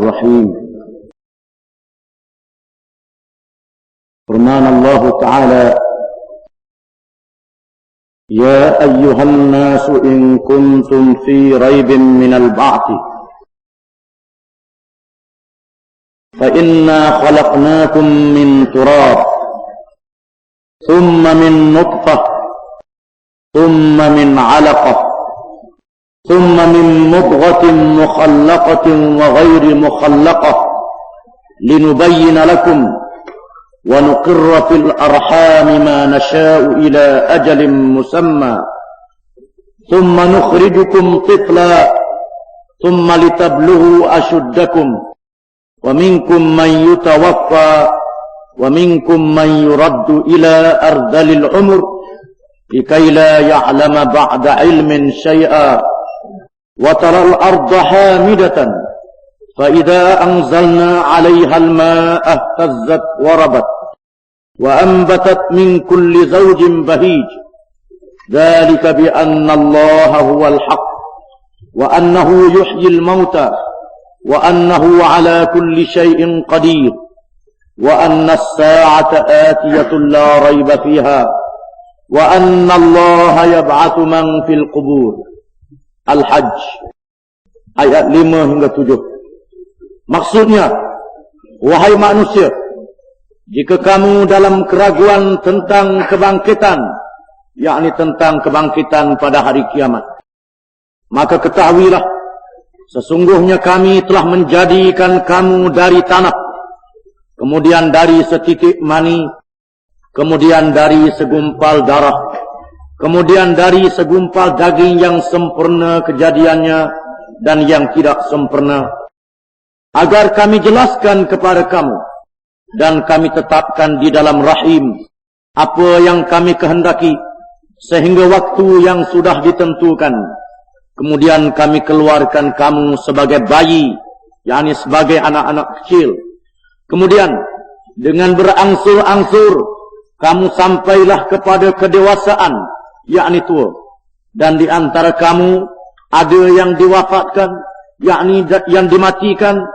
الرحيم. فرمان الله تعالى: يا أيها الناس إن كنتم في ريب من البعث فإنا خلقناكم من تراب ثم من نطفة ثم من علقة ثم من مضغة مخلقة وغير مخلقة لنبين لكم ونقر في الأرحام ما نشاء إلى أجل مسمى ثم نخرجكم طفلا ثم لتبلغوا أشدكم ومنكم من يتوفى ومنكم من يرد إلى أرذل العمر لكي لا يعلم بعد علم شيئا وترى الأرض حامدة فإذا أنزلنا عليها الماء اهتزت وربت وأنبتت من كل زوج بهيج ذلك بأن الله هو الحق وأنه يحيي الموتى وأنه على كل شيء قدير وأن الساعة آتية لا ريب فيها وأن الله يبعث من في القبور. Al-Hajj ayat 5 hingga 7. Maksudnya, wahai manusia, jika kamu dalam keraguan tentang kebangkitan, yakni tentang kebangkitan pada hari kiamat, maka ketahuilah, sesungguhnya kami telah menjadikan kamu dari tanah, kemudian dari setitik mani, kemudian dari segumpal darah, kemudian dari segumpal daging yang sempurna kejadiannya dan yang tidak sempurna, agar kami jelaskan kepada kamu dan kami tetapkan di dalam rahim apa yang kami kehendaki sehingga waktu yang sudah ditentukan. Kemudian kami keluarkan kamu sebagai bayi, yakni sebagai anak-anak kecil. Kemudian dengan berangsur-angsur kamu sampailah kepada kedewasaan, yakni tua. Dan di antara kamu ada yang diwafatkan, yakni yang dimatikan,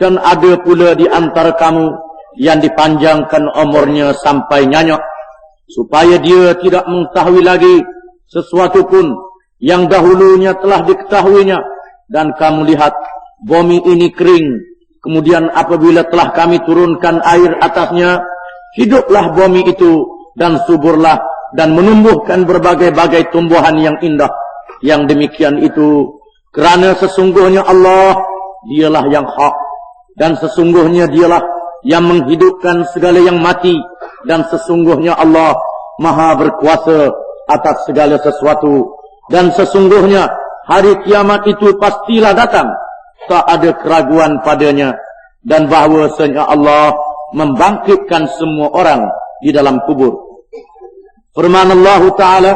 dan ada pula di antara kamu yang dipanjangkan umurnya sampai nyanyak, supaya dia tidak mengetahui lagi sesuatu pun yang dahulunya telah diketahuinya. Dan kamu lihat bumi ini kering, kemudian apabila telah kami turunkan air atasnya, hiduplah bumi itu dan suburlah dan menumbuhkan berbagai-bagai tumbuhan yang indah. Yang demikian itu kerana sesungguhnya Allah dialah yang hak, dan sesungguhnya dialah yang menghidupkan segala yang mati, dan sesungguhnya Allah maha berkuasa atas segala sesuatu. Dan sesungguhnya hari kiamat itu pastilah datang, tak ada keraguan padanya, dan bahawasanya Allah membangkitkan semua orang di dalam kubur. Firman Allah Ta'ala: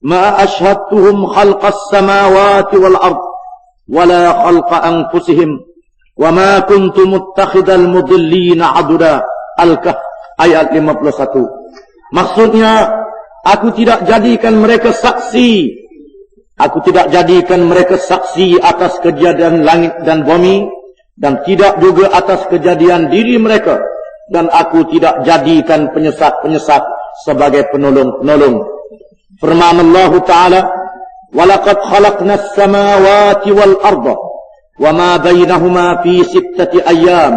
Ma ashhadtuhum khalqas samawati wal ard wala khalqa anfusihim wa ma kuntu muttakhidal mudillina aduda. Al-Kahf ayat 51. Maksudnya, aku tidak jadikan mereka saksi. Aku tidak jadikan mereka saksi atas kejadian langit dan bumi, dan tidak juga atas kejadian diri mereka. Dan aku tidak jadikan penyesat-penyesat sebagai penolong-penolong. Firman Allah Ta'ala: وَلَقَدْ خَلَقْنَا السَّمَاوَاتِ وَالْأَرْضَ وَمَا بَيْنَهُمَا فِي 6 أَيَّامٍ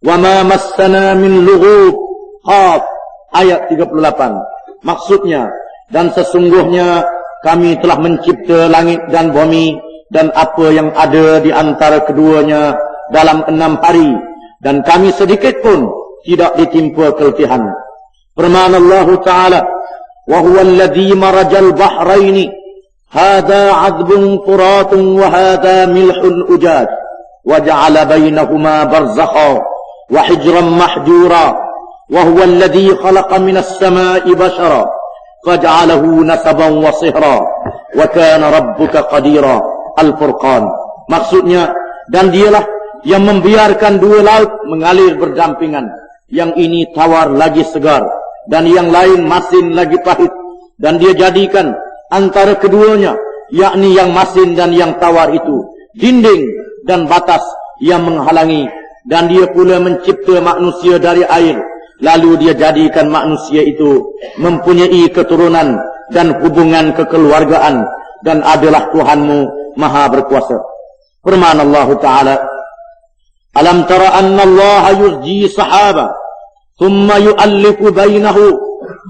وَمَا مَسَّنَا مِنْ لُغُوبٍ. Qaf ayat 38. Maksudnya, dan sesungguhnya kami telah mencipta langit dan bumi dan apa yang ada di antara keduanya dalam 6 hari, dan kami sedikit pun tidak ditimpa keletihan. Firman Allah Ta'ala: وَهُوَ الَّذِي مَرَجَ الْبَحْرَيْنِ هَذَا عَذْبٌ فُرَاتٌ وَهَذَا مِلْحٌ أُجَاجٌ وَجَعَلَ بَيْنَهُمَا بَرْزَخًا وَحِجْرًا مَحْجُورًا وَهُوَ الَّذِي خَلَقَ مِنَ السَّمَاءِ بَشَرًا فَجَعَلَهُ نَسَبًا وَصِهْرًا وَكَانَ رَبُّكَ قَدِيرًا. Al-Furqan. Maksudnya, dan dialah yang membiarkan dua laut mengalir berdampingan, yang ini tawar lagi segar, dan yang lain masin lagi pahit, dan dia jadikan antara keduanya, yakni yang masin dan yang tawar itu, dinding dan batas yang menghalangi, dan dia pula mencipta manusia dari air, lalu dia jadikan manusia itu mempunyai keturunan dan hubungan kekeluargaan, dan adalah Tuhanmu maha berkuasa. Firman Allah Ta'ala, Alam tara anna Allah yuzji sahaba thumma yu'allifu bainahu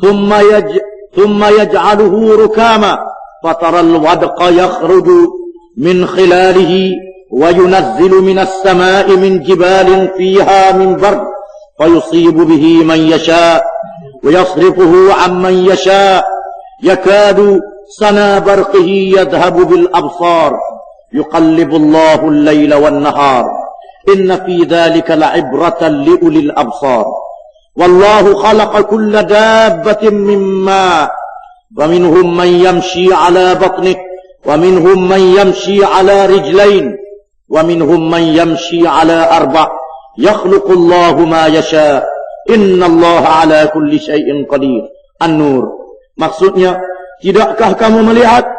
thumma yaj'aluhu rukama fatara al-wadqa yakhruju min khilalihi wa yunazzilu minas sama'i min jibalin fiha min bard fayusibu bihi man yasha wa yasrifuhu amman yasha yakadu sana barqihi yadhhabu bil absar yuqallibu Allahu al-layla wan nahar inna fi dhalika la'ibratan li ulil absar wallahu khalaqa kulla dabbatin mimma wa minhum man yamshi ala batnih wa minhum man yamshi ala rijlain wa minhum man yamshi ala arba' yakhluqu Allahu ma yasha inna Allaha ala kulli syai'in qadir. An-Nur. Maksudnya, tidakkah kamu melihat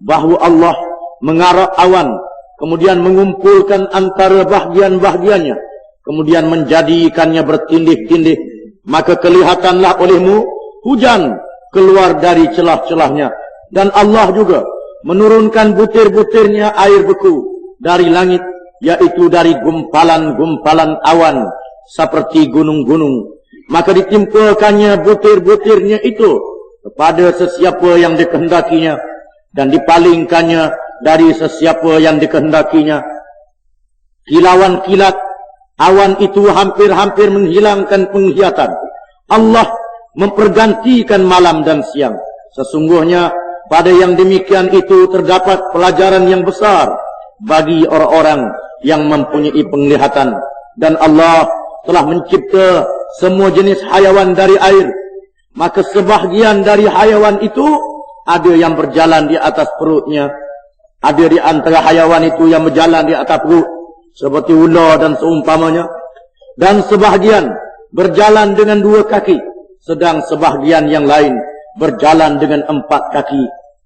bahawa Allah mengarak awan, kemudian mengumpulkan antara bahagian-bahagiannya, kemudian menjadikannya bertindih-tindih, maka kelihatanlah olehmu hujan keluar dari celah-celahnya, dan Allah juga menurunkan butir-butirnya air beku dari langit, yaitu dari gumpalan-gumpalan awan seperti gunung-gunung, maka ditimpakannya butir-butirnya itu kepada sesiapa yang dikehendakinya, dan dipalingkannya dari sesiapa yang dikehendakinya. Kilauan kilat awan itu hampir-hampir menghilangkan penglihatan. Allah mempergantikan malam dan siang. Sesungguhnya pada yang demikian itu terdapat pelajaran yang besar bagi orang-orang yang mempunyai penglihatan. Dan Allah telah mencipta semua jenis hayawan dari air. Maka sebahagian dari hayawan itu ada yang berjalan di atas perutnya. Ada di antara hayawan itu yang berjalan di atas perut, seperti ular dan seumpamanya. Dan sebahagian berjalan dengan 2 kaki, sedang sebahagian yang lain berjalan dengan 4 kaki.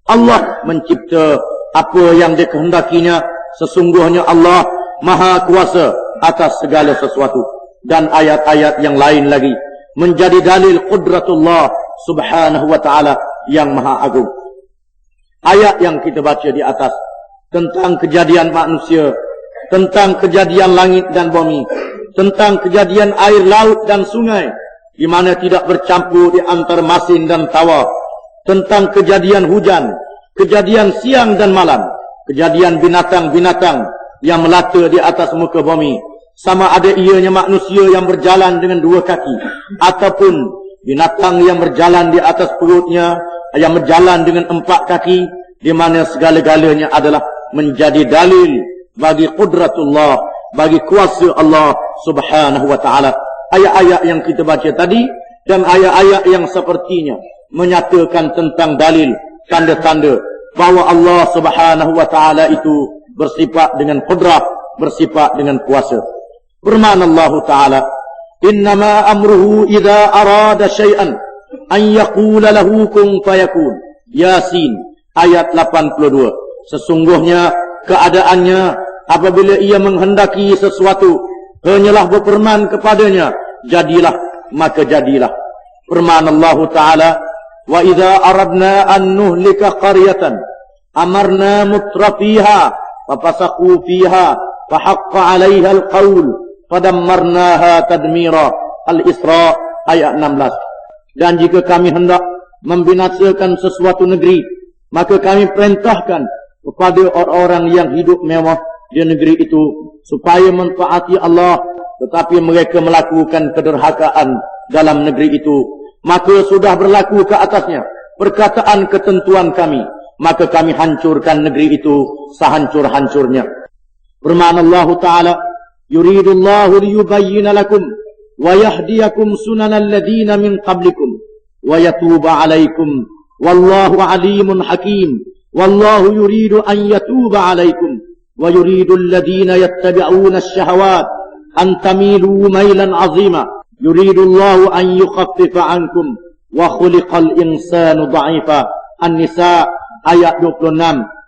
Allah mencipta apa yang dikehendakinya. Sesungguhnya Allah maha kuasa atas segala sesuatu. Dan ayat-ayat yang lain lagi menjadi dalil qudratullah subhanahu wa ta'ala yang maha agung. Ayat yang kita baca di atas tentang kejadian manusia, tentang kejadian langit dan bumi, tentang kejadian air laut dan sungai, di mana tidak bercampur di antara masin dan tawar, tentang kejadian hujan, kejadian siang dan malam, kejadian binatang-binatang yang melata di atas muka bumi, sama ada ianya manusia yang berjalan dengan 2 kaki, ataupun binatang yang berjalan di atas perutnya, yang berjalan dengan 4 kaki, di mana segala-galanya adalah menjadi dalil bagi qudratullah, bagi kuasa Allah subhanahu wa ta'ala. Ayat-ayat yang kita baca tadi dan ayat-ayat yang sepertinya menyatakan tentang dalil, tanda-tanda bahawa Allah subhanahu wa ta'ala itu bersifat dengan qudrah, bersifat dengan kuasa. Firman Allah Ta'ala, Innama amruhu idha arada syai'an an yaqula lahu kun fayakun. Yasin ayat 82. Sesungguhnya keadaannya apabila ia menghendaki sesuatu, hanyalah berfirman kepadanya, jadilah, maka jadilah. Firman Allah Ta'ala, Wa idha aradna an nuhlika qaryatan amarna mutrafiha fafasaku fiha fahaqqa 'alaiha al-qaul fadammarnaha tadmira. Al-Isra ayat 16. Dan jika kami hendak membinasakan sesuatu negeri, maka kami perintahkan kepada orang-orang yang hidup mewah di negeri itu supaya mentaati Allah, tetapi mereka melakukan kederhakaan dalam negeri itu, maka sudah berlaku ke atasnya perkataan ketentuan kami, maka kami hancurkan negeri itu sehancur-hancurnya. Firman Allah Ta'ala, Yuridullahu liyubayyina lakum wa yahdiyakum sunanal ladhina min qablikum wa yatuba alaikum wallahu alimun hakim. Wallahu yuridu an yatuba alaikum wa yuridu alladhina yattabi'una ash-shahawat an tamilu mailan 'azima. Yuridu Allahu an yukhaffifa 'ankum wa khuliqal insanu dha'ifa. An-Nisa ayat 26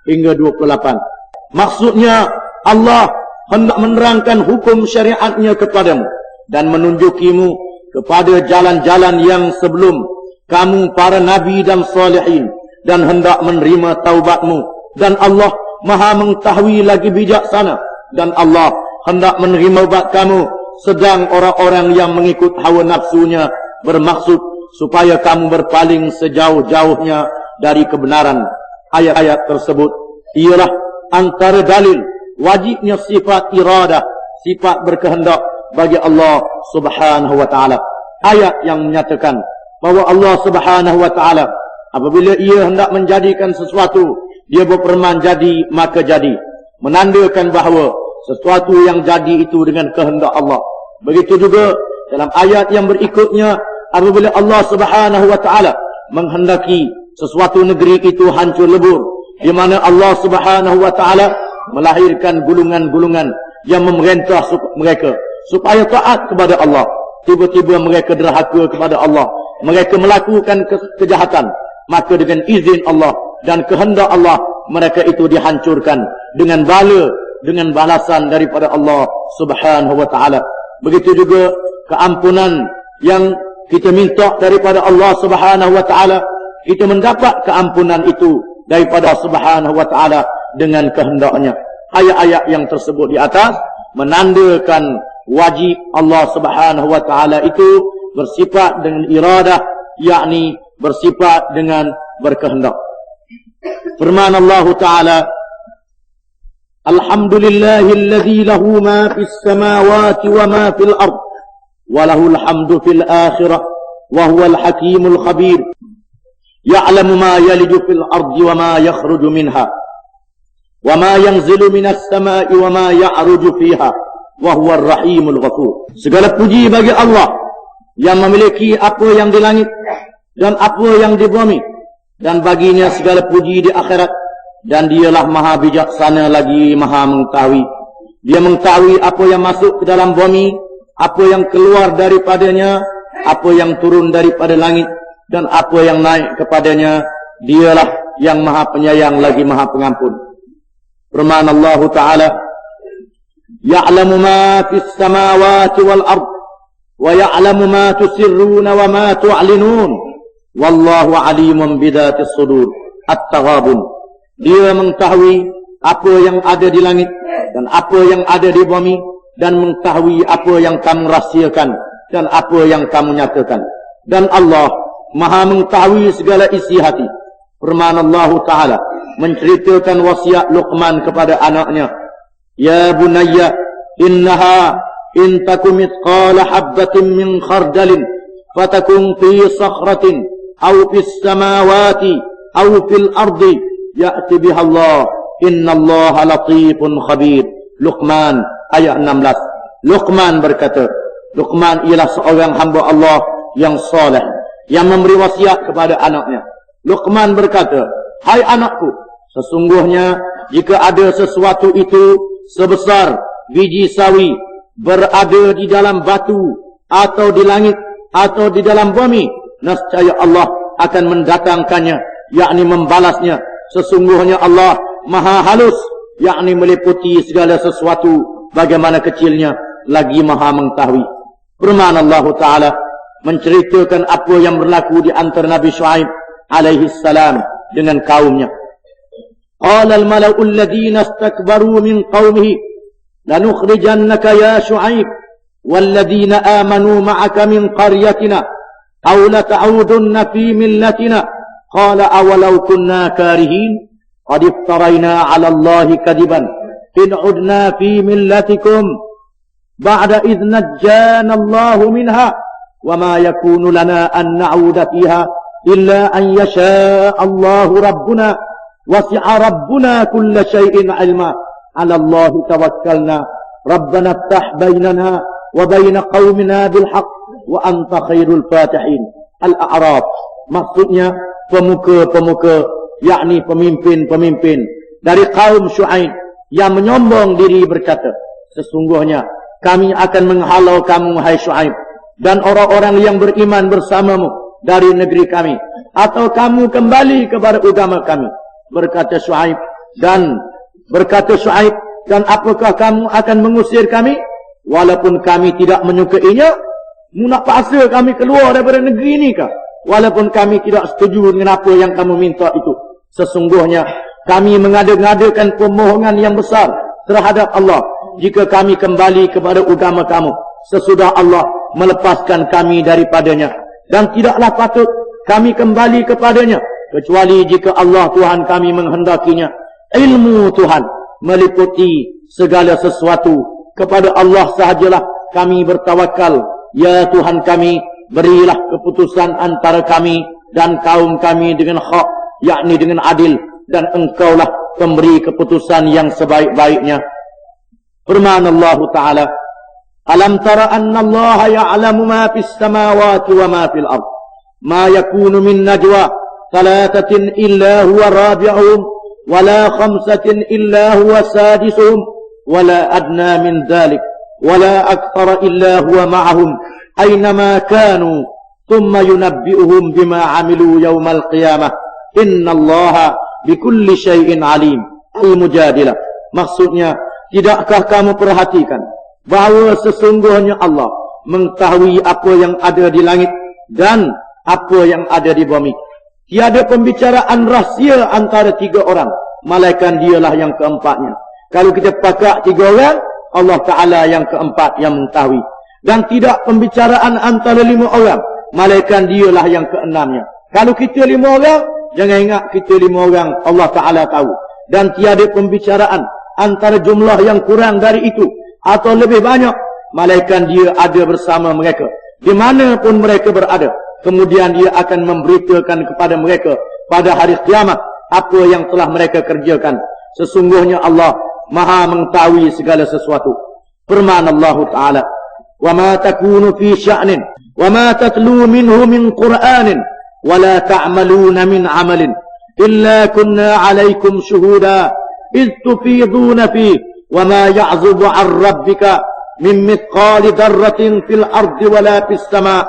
hingga 28. Maksudnya Allah hendak menerangkan hukum syariatnya kepadamu dan menunjukimu kepada jalan-jalan yang sebelum kamu para nabi dan salihin, dan hendak menerima taubatmu, dan Allah Maha mengetahui lagi bijaksana, dan Allah hendak menerima taubat kamu. Sedang orang-orang yang mengikut hawa nafsunya bermaksud supaya kamu berpaling sejauh-jauhnya dari kebenaran. Ayat-ayat tersebut ialah antara dalil wajibnya sifat iradah, sifat berkehendak bagi Allah Subhanahu wa ta'ala. Ayat yang menyatakan bahawa Allah Subhanahu wa ta'ala apabila ia hendak menjadikan sesuatu, dia berfirman jadi maka jadi, menandakan bahawa sesuatu yang jadi itu dengan kehendak Allah. Begitu juga dalam ayat yang berikutnya, apabila Allah Subhanahu wa ta'ala menghendaki sesuatu negeri itu hancur lebur, di mana Allah Subhanahu wa ta'ala melahirkan gulungan-gulungan yang memerintah mereka supaya taat kepada Allah. Tiba-tiba mereka derhaka kepada Allah, mereka melakukan kejahatan, maka dengan izin Allah dan kehendak Allah, mereka itu dihancurkan dengan bala, dengan balasan daripada Allah Subhanahu wa ta'ala. Begitu juga keampunan yang kita minta daripada Allah Subhanahu wa ta'ala, kita mendapat keampunan itu daripada Allah Subhanahu wa ta'ala dengan kehendaknya. Ayat-ayat yang tersebut di atas menandakan wajib Allah Subhanahu wa ta'ala itu bersifat dengan iradah, yakni bersifat dengan berkehendak. Firman Allah Ta'ala, Alhamdulillahilladzi lahu ma fis samawati wa ma fil ard wa lahul hamdu fil akhirah wa huwal hakimul khabir ya'lamu ma yaliju fil ardi wa ma yakhruju minha wa ma yanzilu minas samai wa ma ya'ruju fiha wa huwar rahimul ghafur. Segala puji bagi Allah yang memiliki apa yang di langit dan apa yang di bumi, dan baginya segala puji di akhirat, dan dialah maha bijaksana lagi maha mengetahui. Dia mengetahui apa yang masuk ke dalam bumi, apa yang keluar daripadanya, apa yang turun daripada langit, dan apa yang naik kepadanya. Dialah yang maha penyayang lagi maha pengampun. Firman Allah Ta'ala, Ya'lamu ma fis samawati wal ard wa ya'lamu ma tusirruna wa ma tu'linun wallahu alimun bidatis sudur. At-Taghabun. Dia mengetahui apa yang ada di langit dan apa yang ada di bumi, dan mengetahui apa yang kamu rahsiakan dan apa yang kamu nyatakan. Dan Allah Maha mengetahui segala isi hati. Firman Allah Ta'ala menceritakan wasiat Luqman kepada anaknya, Ya bunayya innaha in takum mithqala habbatin min khardalin fatakun fi sakhratin aw fis samawati aw fil ardi ya'ti biha Allah innallaha latifun khabir. Luqman ayat 16. Luqman berkata, Luqman ialah seorang hamba Allah yang soleh, yang memberi wasiat kepada anaknya. Luqman berkata, hai anakku, sesungguhnya jika ada sesuatu itu sebesar biji sawi berada di dalam batu atau di langit atau di dalam bumi, nescaya Allah akan mendatangkannya, yakni membalasnya. Sesungguhnya Allah maha halus, yakni meliputi segala sesuatu bagaimana kecilnya, lagi maha mengetahui. Firman Allah Ta'ala menceritakan apa yang berlaku di antara Nabi Shu'aib alaihi salam dengan kaumnya. Qala al-mala'u alladhina istakbaru min qaumihi lanukhrijannaka ya Shu'aib walladhina amanu ma'aka min qaryatina aw lata'udunna fi millatina. Qala awalau kunna karihin qad iftarayna 'ala Allahi kadiban in 'udna fi millatikum ba'da idh najjana Allahu minha wa ma yakunu lana an na'uda fiha illa an yasha Allahu rabbuna wasi'a rabbuna kulla shay'in 'ilma 'ala Allahi tawakkalna rabbana iftah bainana wa baina qaumina bil haqq wa anta khairul fatihin. Al-A'raf, maksudnya pemuka-pemuka, yakni pemimpin-pemimpin dari kaum Shu'aib yang menyombong diri berkata, sesungguhnya kami akan menghalau kamu hai Shu'aib dan orang-orang yang beriman bersamamu dari negeri kami, atau kamu kembali kepada agama kami. Berkata Shu'aib, dan apakah kamu akan mengusir kami? Walaupun kami tidak menyukainya, mu nak paksa kami keluar daripada negeri ini kah? Walaupun kami tidak setuju dengan apa yang kamu minta itu. Sesungguhnya kami mengada-ngadakan pemohongan yang besar terhadap Allah jika kami kembali kepada agama kamu sesudah Allah melepaskan kami daripadanya. Dan tidaklah patut kami kembali kepadanya kecuali jika Allah Tuhan kami menghendakinya. Ilmu Tuhan meliputi segala sesuatu. Kepada Allah sahajalah kami bertawakal. Ya Tuhan kami, berilah keputusan antara kami dan kaum kami dengan hak, yakni dengan adil, dan engkaulah pemberi keputusan yang sebaik-baiknya. Firman Allah Ta'ala, Alam tara anna Allah ya'lamu ma fis samawati wa ma fil ard. Ma yakunu min najwa thalathatin illa huwa rabi'uhum wa la khamsatin illa huwa sadisuhum wa la adna min dhalik wa la akthara illa huwa ma'ahum aynama kanu thumma yunabbi'uhum bima 'amilu yawmal qiyamah. Innallaha bikulli syai'in 'alim. Al-Mujadilah. Maksudnya, tidakkah kamu perhatikan bahawa sesungguhnya Allah mengetahui apa yang ada di langit dan apa yang ada di bumi. Tiada pembicaraan rahsia antara tiga orang, malaikat dialah yang keempatnya. Kalau kita pakat tiga orang, Allah Ta'ala yang keempat yang mengetahui. Dan tidak pembicaraan antara 5 orang, malaikat dialah yang keenamnya. Kalau kita 5 orang, jangan ingat kita 5 orang, Allah Ta'ala tahu. Dan tiada pembicaraan antara jumlah yang kurang dari itu atau lebih banyak, malaikat dia ada bersama mereka dimanapun mereka berada. Kemudian dia akan memberitakan kepada mereka pada hari kiamat apa yang telah mereka kerjakan. Sesungguhnya Allah Maha mengetahui segala sesuatu. Firman Allah Ta'ala, wa ma takunu fi sya'nin wa ma tatlu minhu min Qur'anin wa la ta'maluna min amalin illa kunna 'alaikum syuhuda id tufiduna fi wa ma ya'zubu 'an rabbika min mithqali dzarratin fil ardi wa la fis sama'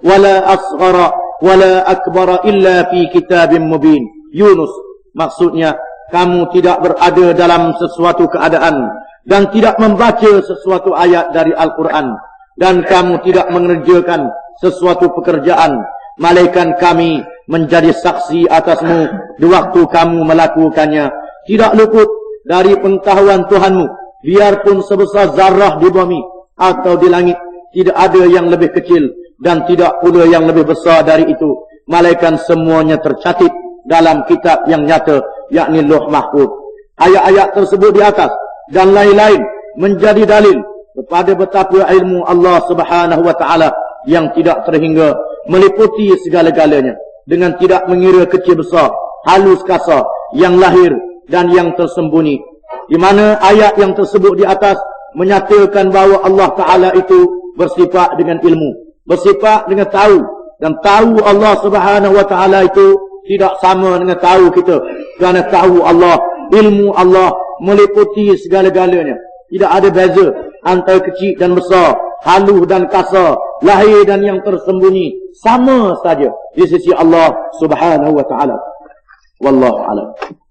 wa la asghara wa la akbara illa fi kitabim mubin. Yunus. Maksudnya, kamu tidak berada dalam sesuatu keadaan dan tidak membaca sesuatu ayat dari Al-Quran, dan kamu tidak mengerjakan sesuatu pekerjaan, malaikat kami menjadi saksi atasmu di waktu kamu melakukannya. Tidak luput dari pengetahuan Tuhanmu, biarpun sebesar zarah di bumi atau di langit, tidak ada yang lebih kecil dan tidak pula yang lebih besar dari itu. Malaikat semuanya tercatat dalam kitab yang nyata, yakni Lauh Mahfuz. Ayat-ayat tersebut di atas dan lain-lain menjadi dalil kepada betapa ilmu Allah Subhanahu wa Ta'ala yang tidak terhingga, meliputi segala-galanya dengan tidak mengira kecil besar, halus kasar, yang lahir dan yang tersembunyi. Di mana ayat yang tersebut di atas menyatakan bahawa Allah Ta'ala itu bersifat dengan ilmu, bersifat dengan tahu, dan tahu Allah Subhanahu wa Ta'ala itu tidak sama dengan tahu kita. Kerana tahu Allah, ilmu Allah meliputi segala-galanya. Tidak ada beza antara kecil dan besar, halus dan kasar, lahir dan yang tersembunyi. Sama saja di sisi Allah Subhanahu wa Ta'ala. Wallahu a'lam.